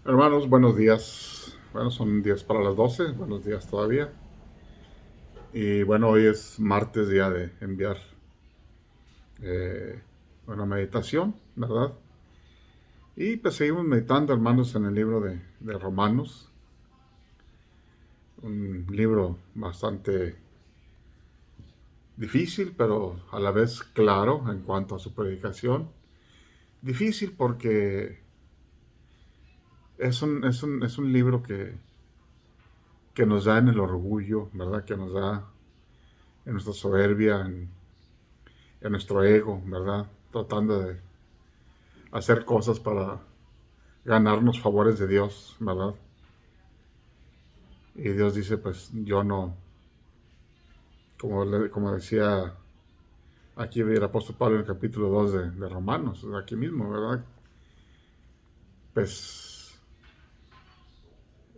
Hermanos, buenos días. Bueno, son 10 para las 12. Buenos días todavía. Y bueno, hoy es martes, día de enviar eh, una meditación, ¿verdad? Y pues seguimos meditando, hermanos, en el libro de Romanos. Un libro bastante difícil, pero a la vez claro en cuanto a su predicación. Difícil porque es un libro que nos da en el orgullo, ¿verdad? Que nos da en nuestra soberbia, en nuestro ego, ¿verdad? Tratando de hacer cosas para ganarnos favores de Dios, ¿verdad? Y Dios dice, pues yo no, como decía aquí el apóstol Pablo en el capítulo 2 de Romanos, aquí mismo, ¿verdad? Pues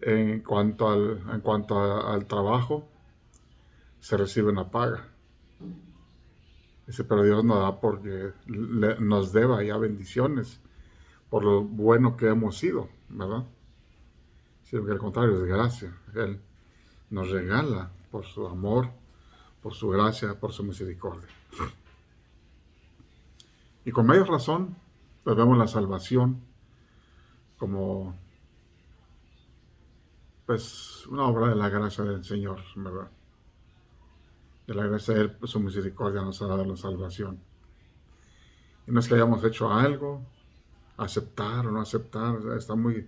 en cuanto al trabajo, se recibe una paga. Dice, pero Dios no da porque nos deba ya bendiciones por lo bueno que hemos sido, ¿verdad? Sino que al contrario es gracia. Él nos regala por su amor, por su gracia, por su misericordia. Y con mayor razón, pues vemos la salvación como pues una obra de la gracia del Señor, ¿verdad? De la gracia de Él, pues, su misericordia nos ha dado la salvación. Y no es que hayamos hecho algo, aceptar o no aceptar, está muy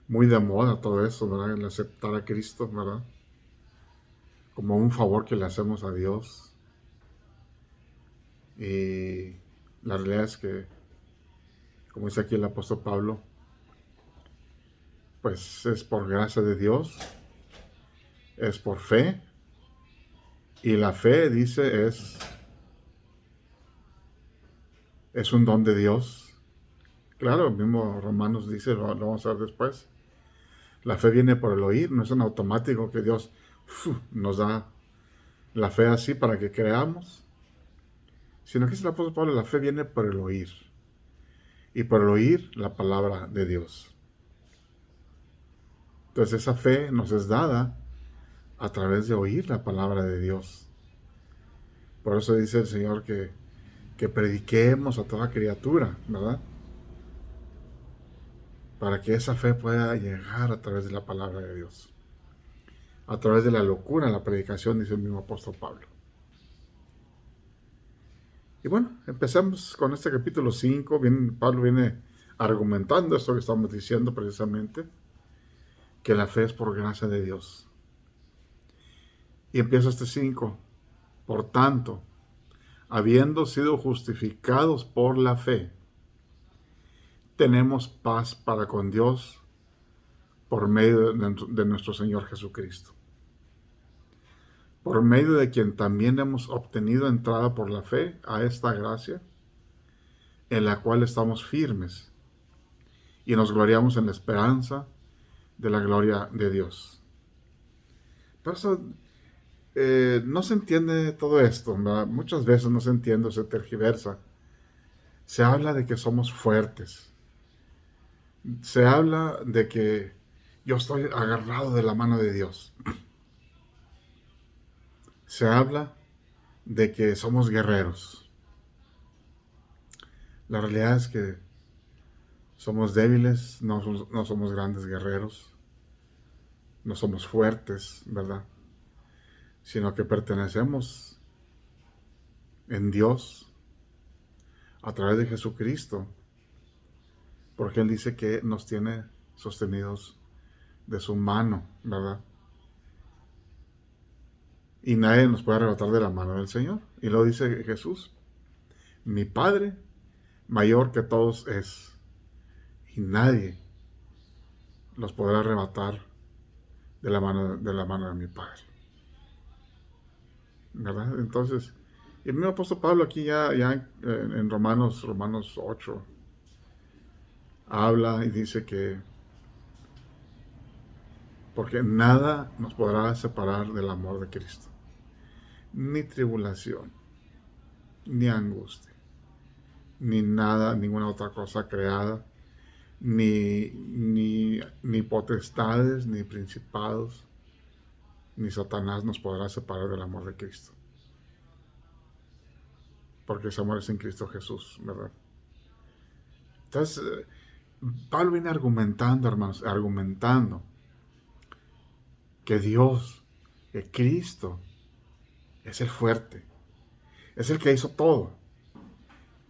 de moda todo eso, ¿verdad? El aceptar a Cristo, ¿verdad? Como un favor que le hacemos a Dios. Y la realidad es que, como dice aquí el apóstol Pablo, pues es por gracia de Dios, es por fe, y la fe, dice, es un don de Dios. Claro, el mismo Romanos dice, lo vamos a ver después, la fe viene por el oír, no es en automático que Dios nos da la fe así para que creamos, sino que es el apóstol Pablo, la fe viene por el oír, y por el oír la palabra de Dios. Entonces esa fe nos es dada a través de oír la palabra de Dios. Por eso dice el Señor que prediquemos a toda criatura, ¿verdad? Para que esa fe pueda llegar a través de la palabra de Dios. A través de la locura, la predicación, dice el mismo apóstol Pablo. Y bueno, empezamos con este capítulo 5. Pablo viene argumentando esto que estamos diciendo precisamente, que la fe es por gracia de Dios. Y empieza este 5. Por tanto, habiendo sido justificados por la fe, tenemos paz para con Dios por medio de nuestro Señor Jesucristo, por medio de quien también hemos obtenido entrada por la fe a esta gracia, en la cual estamos firmes y nos gloriamos en la esperanza de la gloria de Dios. Por eso no se entiende todo esto, ¿verdad? Muchas veces no se entiende, se tergiversa. Se habla de que somos fuertes, se habla de que yo estoy agarrado de la mano de Dios, se habla de que somos guerreros. La realidad es que somos débiles, no somos grandes guerreros, no somos fuertes, ¿verdad? Sino que pertenecemos en Dios a través de Jesucristo, porque Él dice que nos tiene sostenidos de su mano, ¿verdad? Y nadie nos puede arrebatar de la mano del Señor. Y lo dice Jesús, mi Padre mayor que todos es, y nadie los podrá arrebatar de la mano de mi Padre, ¿verdad? Entonces, y el mismo apóstol Pablo aquí ya en Romanos 8, habla y dice que porque nada nos podrá separar del amor de Cristo, ni tribulación, ni angustia, ni nada, ninguna otra cosa creada, ni potestades, ni principados, ni Satanás nos podrá separar del amor de Cristo. Porque ese amor es en Cristo Jesús, ¿verdad? Entonces, Pablo viene argumentando, hermanos, argumentando que Dios, que Cristo, es el fuerte, es el que hizo todo.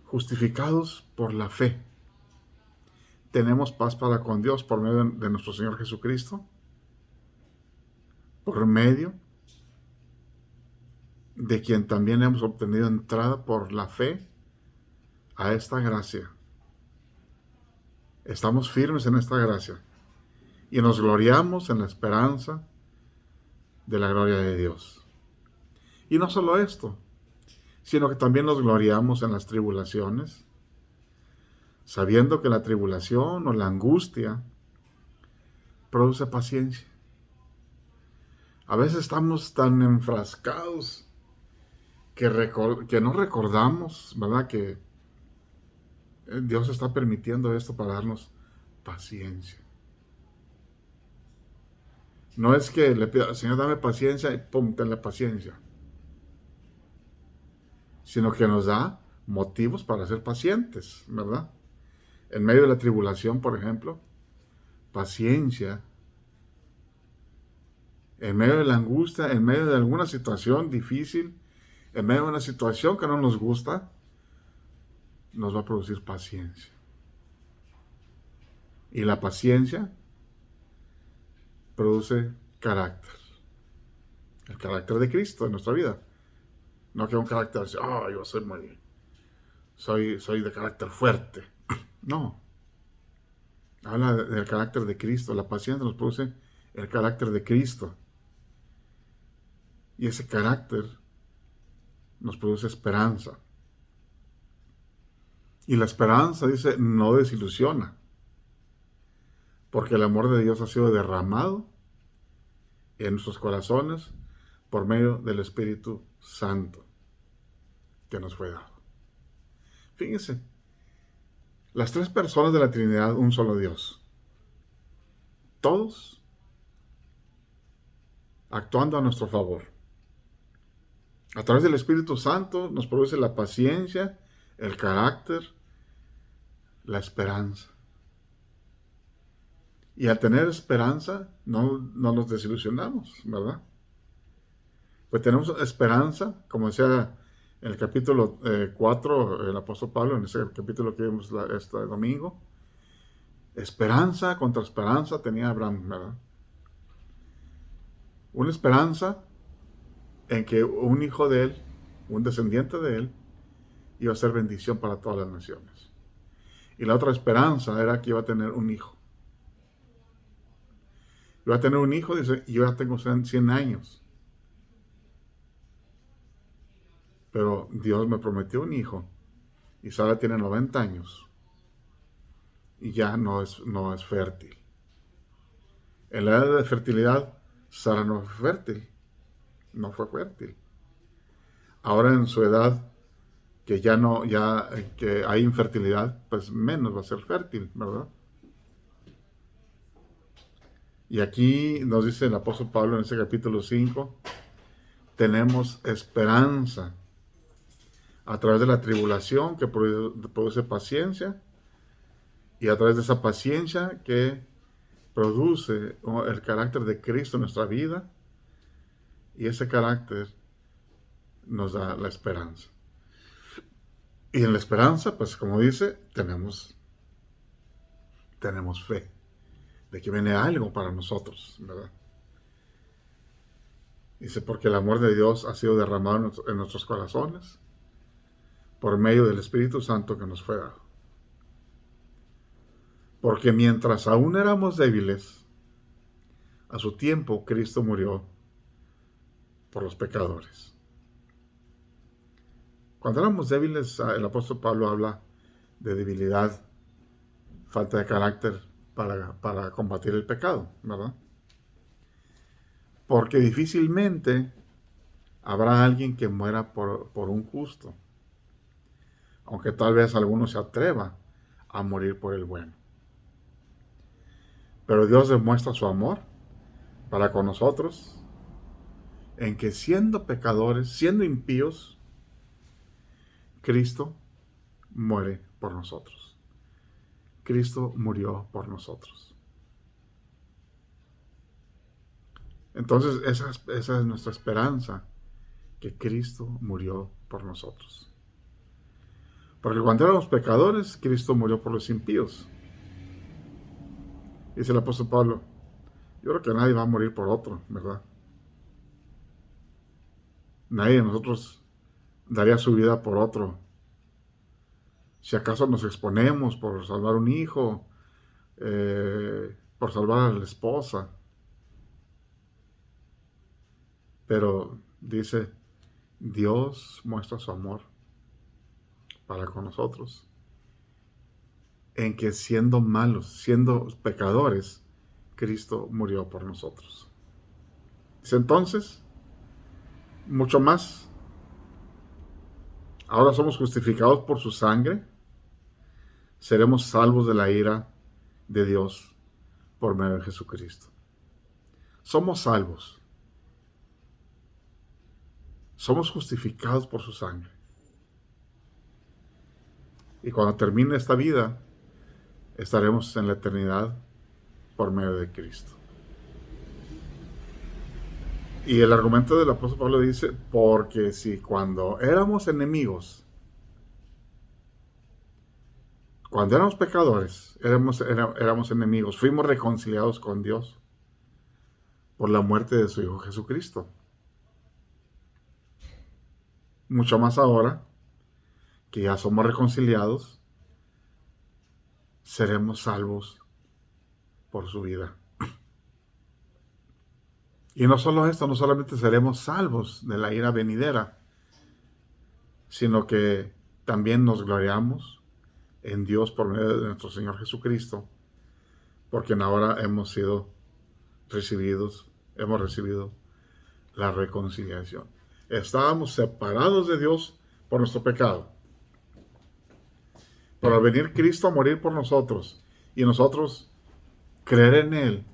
Justificados por la fe, tenemos paz para con Dios por medio de nuestro Señor Jesucristo, por medio de quien también hemos obtenido entrada por la fe a esta gracia. Estamos firmes en esta gracia y nos gloriamos en la esperanza de la gloria de Dios. Y no solo esto, sino que también nos gloriamos en las tribulaciones, sabiendo que la tribulación o la angustia produce paciencia. A veces estamos tan enfrascados que no recordamos, ¿verdad?, que Dios está permitiendo esto para darnos paciencia. No es que le pida, Señor, dame paciencia y pum, tenle paciencia. Sino que nos da motivos para ser pacientes, ¿verdad? En medio de la tribulación, por ejemplo, paciencia. En medio de la angustia, en medio de alguna situación difícil, en medio de una situación que no nos gusta, nos va a producir paciencia. Y la paciencia produce carácter. El carácter de Cristo en nuestra vida. No que un carácter así, yo soy de carácter fuerte. No. Habla del carácter de Cristo. La paciencia nos produce el carácter de Cristo. Y ese carácter nos produce esperanza. Y la esperanza, dice, no desilusiona. Porque el amor de Dios ha sido derramado en nuestros corazones por medio del Espíritu Santo que nos fue dado. Fíjense, las tres personas de la Trinidad, un solo Dios. Todos actuando a nuestro favor. A través del Espíritu Santo nos produce la paciencia, el carácter, la esperanza. Y al tener esperanza, no nos desilusionamos, ¿verdad? Pues tenemos esperanza, como decía en el capítulo 4, el apóstol Pablo, en ese capítulo que vimos este domingo. Esperanza contra esperanza tenía Abraham, ¿verdad? Una esperanza en que un hijo de él, un descendiente de él, iba a ser bendición para todas las naciones. Y la otra esperanza era que iba a tener un hijo. Iba a tener un hijo, dice, y yo ya tengo 100 años. Pero Dios me prometió un hijo. Y Sara tiene 90 años. Y ya no es fértil. En la edad de fertilidad, Sara no fue fértil. No fue fértil. Ahora en su edad, que hay infertilidad, pues menos va a ser fértil, ¿verdad? Y aquí nos dice el apóstol Pablo en ese capítulo 5, tenemos esperanza a través de la tribulación que produce paciencia, y a través de esa paciencia que produce el carácter de Cristo en nuestra vida, y ese carácter nos da la esperanza. Y en la esperanza, pues como dice, tenemos fe de que viene algo para nosotros, ¿verdad? Dice, porque el amor de Dios ha sido derramado en nuestros corazones por medio del Espíritu Santo que nos fue dado. Porque mientras aún éramos débiles, a su tiempo Cristo murió por los pecadores. Cuando éramos débiles, el apóstol Pablo habla de debilidad, falta de carácter para combatir el pecado, ¿verdad? Porque difícilmente habrá alguien que muera por un justo, aunque tal vez alguno se atreva a morir por el bueno. Pero Dios demuestra su amor para con nosotros en que siendo pecadores, siendo impíos, Cristo muere por nosotros. Cristo murió por nosotros. Entonces esa es nuestra esperanza, que Cristo murió por nosotros. Porque cuando éramos pecadores, Cristo murió por los impíos. Dice el apóstol Pablo, yo creo que nadie va a morir por otro, ¿verdad? Nadie de nosotros daría su vida por otro. Si acaso nos exponemos por salvar un hijo, por salvar a la esposa. Pero dice, Dios muestra su amor para con nosotros, en que siendo malos, siendo pecadores, Cristo murió por nosotros. Dice entonces, mucho más, ahora somos justificados por su sangre, seremos salvos de la ira de Dios por medio de Jesucristo. Somos salvos. Somos justificados por su sangre. Y cuando termine esta vida, estaremos en la eternidad por medio de Cristo. Y el argumento del apóstol Pablo dice, porque si cuando éramos enemigos, cuando éramos pecadores, éramos enemigos, fuimos reconciliados con Dios por la muerte de su Hijo Jesucristo. Mucho más ahora, que ya somos reconciliados, seremos salvos por su vida. Y no solo esto, no solamente seremos salvos de la ira venidera, sino que también nos gloriamos en Dios por medio de nuestro Señor Jesucristo, porque ahora hemos recibido la reconciliación. Estábamos separados de Dios por nuestro pecado. Pero al venir Cristo a morir por nosotros y nosotros creer en Él,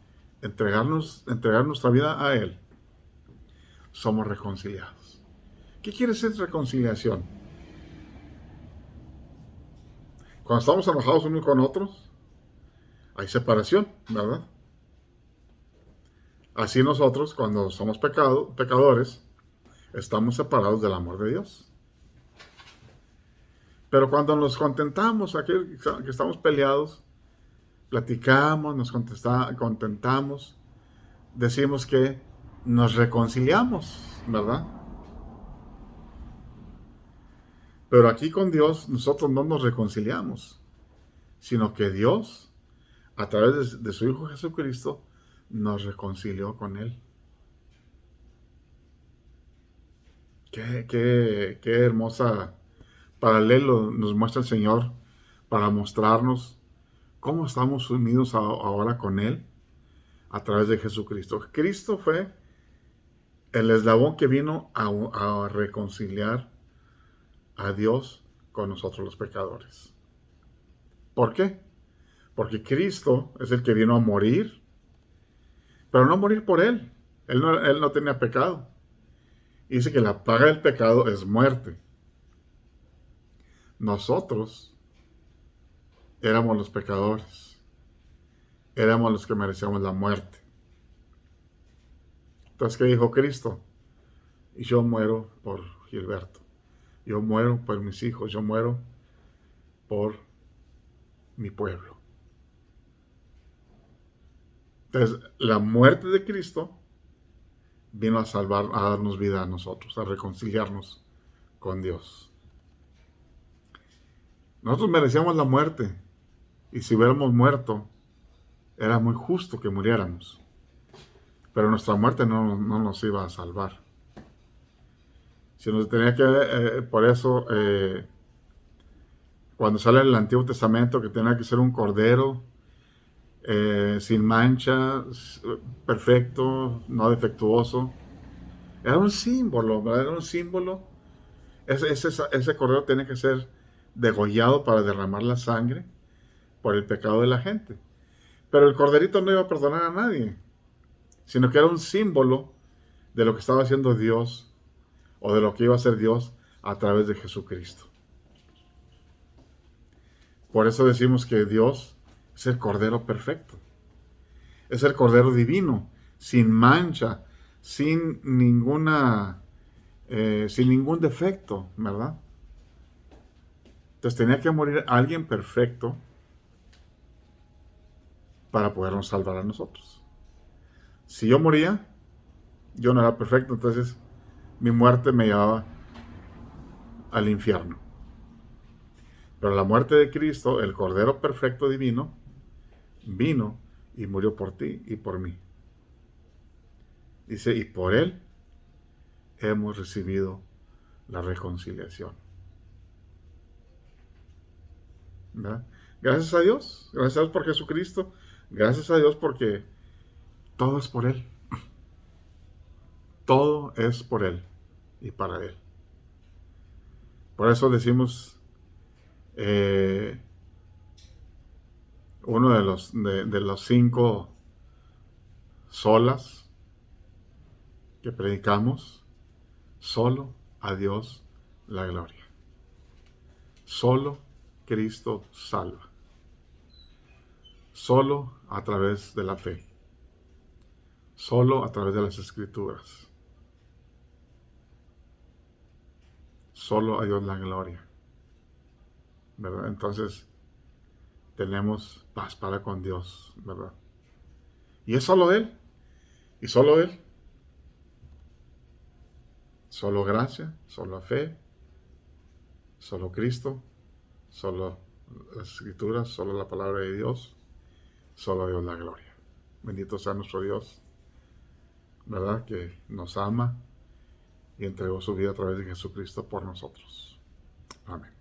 entregar nuestra vida a Él, somos reconciliados. ¿Qué quiere decir reconciliación? Cuando estamos enojados unos con otros, hay separación, ¿verdad? Así nosotros, cuando somos pecadores, estamos separados del amor de Dios. Pero cuando nos contentamos, aquí que estamos peleados, platicamos, nos contentamos, decimos que nos reconciliamos, ¿verdad? Pero aquí con Dios nosotros no nos reconciliamos, sino que Dios, a través de su Hijo Jesucristo, nos reconcilió con Él. Qué hermosa paralelo nos muestra el Señor para mostrarnos cómo estamos unidos ahora con Él a través de Jesucristo. Cristo fue el eslabón que vino a reconciliar a Dios con nosotros los pecadores. ¿Por qué? Porque Cristo es el que vino a morir, pero no morir por Él. Él no tenía pecado. Y dice que la paga del pecado es muerte. Nosotros éramos los pecadores. Éramos los que merecíamos la muerte. Entonces, ¿qué dijo Cristo? Y yo muero por Gilberto. Yo muero por mis hijos. Yo muero por mi pueblo. Entonces, la muerte de Cristo vino a darnos vida a nosotros, a reconciliarnos con Dios. Nosotros merecíamos la muerte. Y si hubiéramos muerto, era muy justo que muriéramos. Pero nuestra muerte no nos iba a salvar. Si nos tenía que, por eso, cuando sale el Antiguo Testamento, que tenía que ser un cordero, sin mancha, perfecto, no defectuoso, era un símbolo, ¿verdad? Era un símbolo. Ese cordero tenía que ser degollado para derramar la sangre por el pecado de la gente. Pero el corderito no iba a perdonar a nadie, sino que era un símbolo de lo que estaba haciendo Dios o de lo que iba a hacer Dios a través de Jesucristo. Por eso decimos que Dios es el Cordero perfecto. Es el Cordero divino, sin mancha, sin sin ningún defecto, ¿verdad? Entonces tenía que morir alguien perfecto para podernos salvar a nosotros. Si yo moría, yo no era perfecto, entonces mi muerte me llevaba al infierno. Pero la muerte de Cristo, el Cordero perfecto divino, vino y murió por ti y por mí. Dice, y por Él hemos recibido la reconciliación. ¿Verdad? Gracias a Dios por Jesucristo, gracias a Dios porque todo es por Él. Todo es por Él y para Él. Por eso decimos, uno de los 5 solas que predicamos, solo a Dios la gloria. Solo Cristo salva. Solo a través de la fe. Solo a través de las Escrituras. Solo a Dios la gloria. ¿Verdad? Entonces tenemos paz para con Dios, ¿verdad? Y es solo Él. Y solo Él. Solo gracia, solo fe, solo Cristo, solo las Escrituras, solo la palabra de Dios, solo Dios la gloria. Bendito sea nuestro Dios, ¿verdad? Que nos ama y entregó su vida a través de Jesucristo por nosotros. Amén.